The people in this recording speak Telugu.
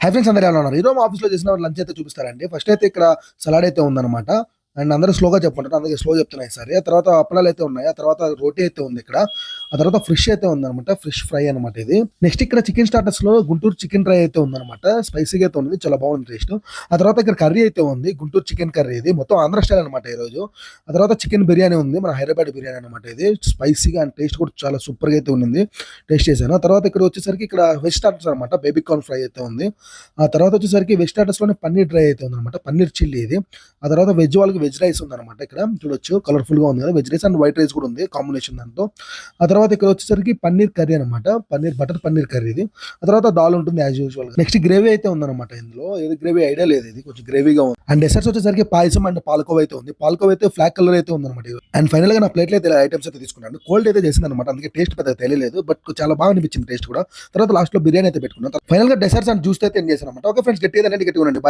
హై ఫ్రెండ్స్, అందరూ ఎలా ఉన్నారు? ఈరోజు మా ఆఫీస్‌లో చేసిన లంచ్ అయితే చూపిస్తారండి. ఫస్ట్ అయితే ఇక్కడ సలాడ్ అయితే ఉందన్నమాట. అండ్ అందరూ స్లోగా చెప్పమంటారు. అందుకే స్లో చెప్తున్నా ఈసారి. ఆ తర్వాత అప్పడాలు అయితే ఉన్నాయి. ఆ తర్వాత రోటీ అయితే ఉంది ఇక్కడ. ఆ తర్వాత ఫిష్ అయితే ఉందన్నమాట. ఫిష్ ఫ్రై అనమాట ఇది. నెక్స్ట్ ఇక్కడ చికెన్ స్టార్టర్స్‌లో గుంటూరు చికెన్ ఫ్రై అయితే ఉందన్నమాట. స్పైసీగా అయితే ఉంది. చాలా బాగుంది టేస్ట్. ఆ తర్వాత ఇక్కడ కర్రీ అయితే ఉంది. గుంటూరు చికెన్ కర్రీ ఇది. మొత్తం ఆంధ్ర స్టైల్ అనమాట ఈరోజు. ఆ తర్వాత చికెన్ బిర్యానీ ఉంది. మన హైదరాబాద్ బిర్యానీ అనమాట ఇది. స్పైసీగా అండ్ టేస్ట్ కూడా చాలా సూపర్‌గా అయితే ఉండింది. టేస్ట్ చేశాను. ఆ తర్వాత ఇక్కడ వచ్చేసరికి ఇక్కడ వెజ్ స్టార్టర్స్ అనమాట. బేబీ కార్న్ ఫ్రై అయితే ఉంది. ఆ తర్వాత వచ్చేసరికి వెజ్ స్టార్టర్స్‌లోనే పన్నీర్ డ్రై అయితే ఉందన్నమాట. పన్నీర్ చిల్లీ ఇది. ఆ తర్వాత వెజ్ వాళ్ళకి వెజ్ రైస్ ఉందన్నమాట. ఇక్కడ చూడొచ్చు కలర్‌ఫుల్‌గా ఉంది కదా! Veg rice and white rice కూడా ఉంది కాంబినేషన్ దాంతో. ఆ తర్వాత ఇక్కడ వచ్చేసరికి పన్నీర్ కర్రీ అనమాట. బటర్ పన్నీర్ కర్రీ ఇది. ఆ తర్వాత దాల్ ఉంటుంది యాజ్ యూజువల్‌గా. నెక్స్ట్ గ్రేవీ అయితే ఉందన్నమాట ఇందులో. ఏది గ్రేవీ ఐడియా లేదు ఇది. కొంచెం గ్రేవీగా ఉంది. అండ్ డెసర్ట్స్ వచ్చేసరికి పాయసం అండ్ పాలకోవా అయితే ఉంది. పాలకోవా అయితే ఫ్లాగ్ కలర్ అయితే ఉందన్నమాట ఇది. అండ్ ఫైనల్‌గా నా ప్లేట్‌లో అయితే ఇలా ఐటెమ్స్ అయితే తీసుకున్నాను. కోల్డ్ అయితే చేసిందన్నమాట. అందుకే టేస్ట్ పెద్దగా తెలియలేదు. బట్ చాలా బాగా అనిపించింది టేస్ట్ కూడా. తర్వాత లాస్ట్‌లో బిర్యానీ అయితే పెట్టుకున్నాను. ఫైనల్‌గా డెసర్ట్స్ అండ్ జ్యూస్ అయితే ఎండ్ చేశానన్నమాట. ఓకే ఫ్రెండ్స్, గట్టిగా తినండి, గట్టిగా ఉండండి. బై.